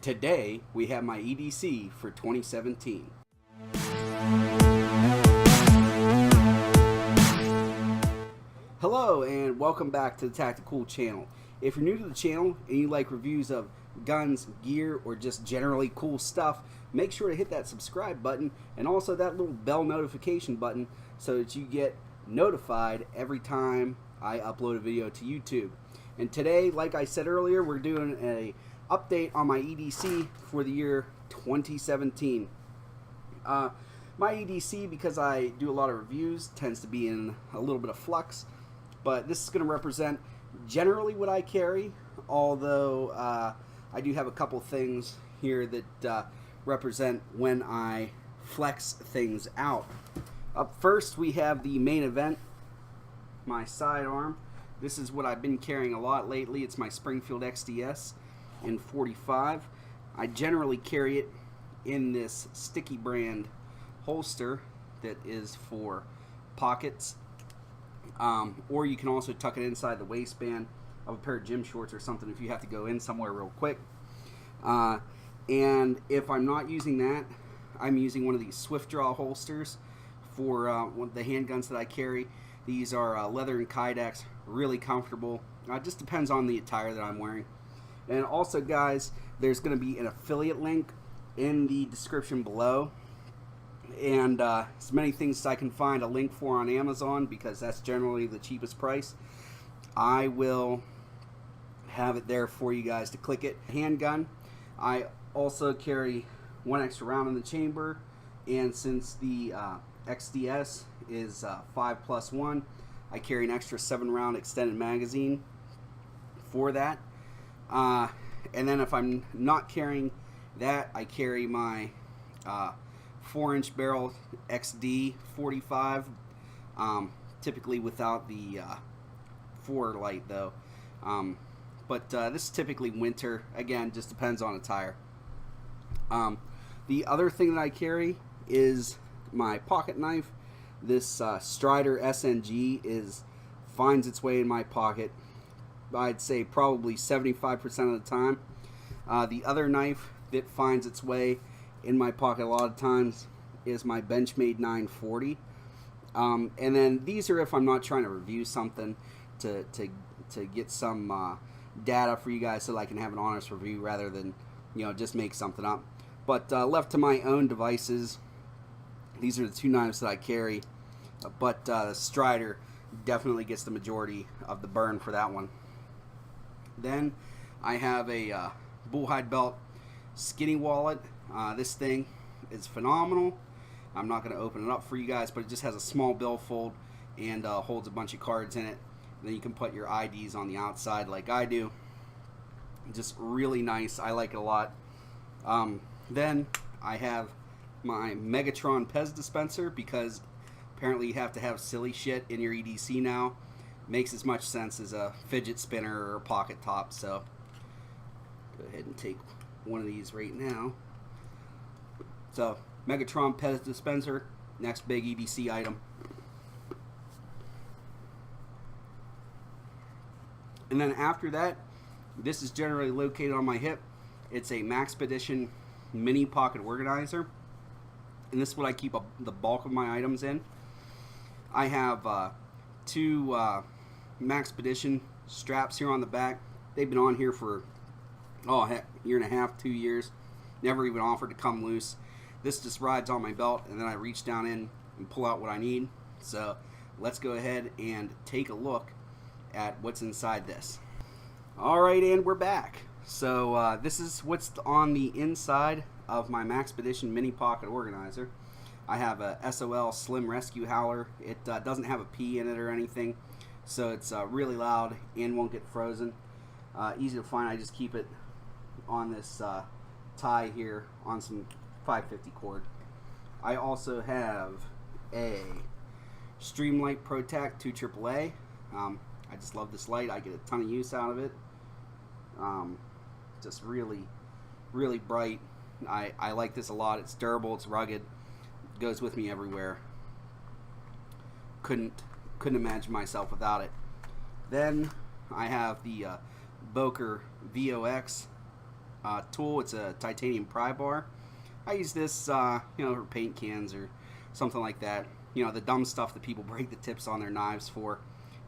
Today we have my EDC for 2017. Hello and welcome back to the Tactical channel. If you're new to the channel and you like reviews of guns, gear, or just generally cool stuff, make sure to hit that subscribe button and also that little bell notification button so that you get notified every time I upload a video to YouTube. And today, like I said earlier, we're doing a update on my EDC for the year 2017. My EDC, because I do a lot of reviews, tends to be in a little bit of flux, but this is going to represent generally what I carry, although I do have a couple things here that represent when I flex things out. Up first, we have the main event, my sidearm. This is what I've been carrying a lot lately. It's my Springfield XDS in 45. I generally carry it in this sticky brand holster that is for pockets, or you can also tuck it inside the waistband of a pair of gym shorts or something if you have to go in somewhere real quick. And if I'm not using that, I'm using one of these Swift Draw holsters for the handguns that I carry. These are leather and Kydex, really comfortable. It just depends on the attire that I'm wearing. And also, guys, there's going to be an affiliate link in the description below. And as many things as I can find a link for on Amazon, because that's generally the cheapest price, I will have it there for you guys to click it. Handgun, I also carry one extra round in the chamber, and since the XDS is 5+1, I carry an extra 7-round extended magazine for that. And then if I'm not carrying that, I carry my 4-inch barrel XD 45, typically without the 4 light though. But this is typically winter. Again, just depends on attire. The other thing that I carry is my pocket knife. This Strider SNG finds its way in my pocket, I'd say probably 75% of the time. The other knife that finds its way in my pocket a lot of times is my Benchmade 940. And then these are if I'm not trying to review something to get some data for you guys so that I can have an honest review rather than, you know, just make something up. But left to my own devices, these are the two knives that I carry. But the Strider definitely gets the majority of the burn for that one. Then I have a bullhide belt skinny wallet. This thing is phenomenal. I'm not going to open it up for you guys, but it just has a small billfold and holds a bunch of cards in it. And then you can put your IDs on the outside like I do. Just really nice. I like it a lot. Then I have my Megatron Pez Dispenser, because apparently you have to have silly shit in your EDC now. Makes as much sense as a fidget spinner or a pocket top. So go ahead and take one of these right now. So Megatron Pez Dispenser, next big EDC item. And then after that, this is generally located on my hip. It's a Maxpedition mini pocket organizer, and this is what I keep the bulk of my items in. I have two Maxpedition straps here on the back. They've been on here for, oh heck, year and a half, 2 years. Never even offered to come loose. This just rides on my belt, and then I reach down in and pull out what I need. So let's go ahead and take a look at what's inside this. Alright, and we're back. So this is what's on the inside of my Maxpedition mini pocket organizer. I have a SOL Slim Rescue Howler. It doesn't have a P in it or anything, so it's really loud and won't get frozen. Easy to find. I just keep it on this tie here on some 550 cord. I also have a Streamlight Protac 2 AAA. I just love this light. I get a ton of use out of it. Just really, really bright. I like this a lot. It's durable. It's rugged. It goes with me everywhere. Couldn't imagine myself without it. Then I have the Boker VOX tool. It's a titanium pry bar. I use this, for paint cans or something like that. The dumb stuff that people break the tips on their knives for.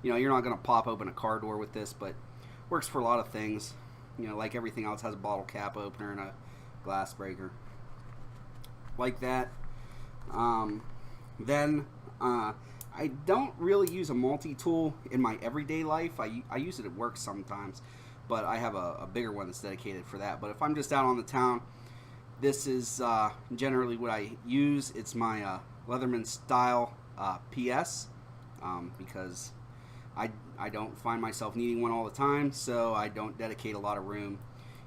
You're not going to pop open a car door with this, but works for a lot of things. Like everything else, has a bottle cap opener and a glass breaker. Like that. Then I don't really use a multi-tool in my everyday life. I use it at work sometimes, but I have a bigger one that's dedicated for that. But if I'm just out on the town, this is generally what I use. It's my Leatherman style PS because I don't find myself needing one all the time, so I don't dedicate a lot of room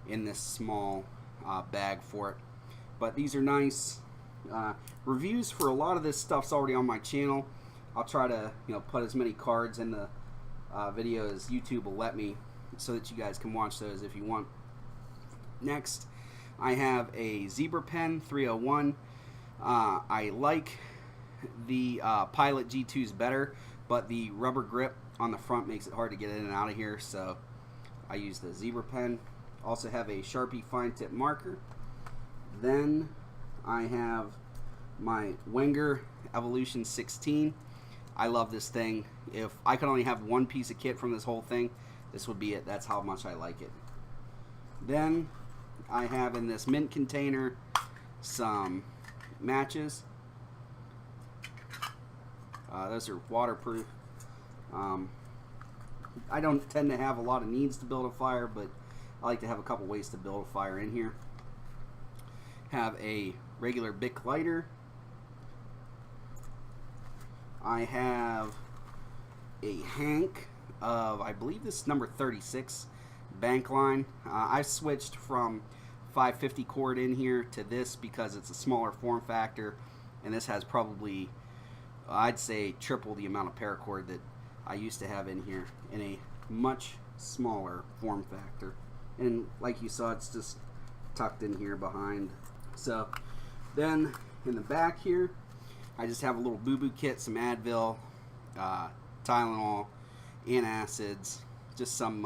in this small bag for it. But these are nice. Reviews for a lot of this stuff's already on my channel. I'll try to put as many cards in the video as YouTube will let me, so that you guys can watch those if you want. Next, I have a Zebra Pen 301. I like the Pilot G2s better, but the rubber grip on the front makes it hard to get in and out of here, so I use the Zebra Pen. Also have a Sharpie fine tip marker. Then I have my Wenger Evolution 16. I love this thing. If I could only have one piece of kit from this whole thing, this would be it. That's how much I like it. Then I have in this mint container some matches. Those are waterproof. I don't tend to have a lot of needs to build a fire, but I like to have a couple ways to build a fire in here. Have a regular Bic lighter. I have a hank of, I believe this is number 36 Bankline. I switched from 550 cord in here to this because it's a smaller form factor, and this has probably, I'd say, triple the amount of paracord that I used to have in here in a much smaller form factor. And like you saw, it's just tucked in here behind. So then in the back here, I just have a little boo-boo kit, some Advil, Tylenol, antacids, just some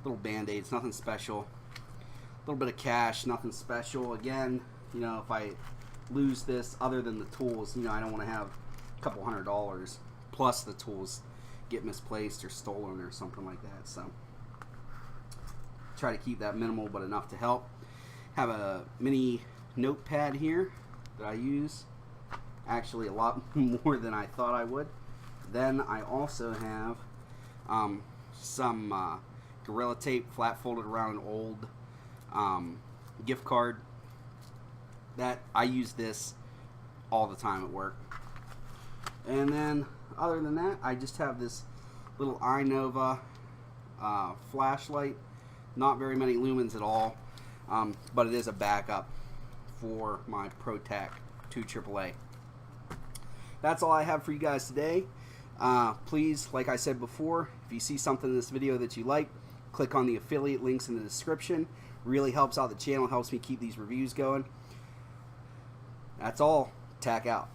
little band-aids, nothing special. A little bit of cash, nothing special. Again, if I lose this, other than the tools, I don't want to have a couple $100 plus the tools get misplaced or stolen or something like that. So try to keep that minimal, but enough to help. Have a mini notepad here that I use, actually a lot more than I thought I would. Then I also have some Gorilla Tape flat folded around an old gift card. That I use this all the time at work. And then other than that, I just have this little iNova flashlight. Not very many lumens at all, but it is a backup for my Protac 2 AAA. That's all I have for you guys today. Please, like I said before, if you see something in this video that you like, click on the affiliate links in the description. Really helps out the channel, helps me keep these reviews going. That's all. Tac out.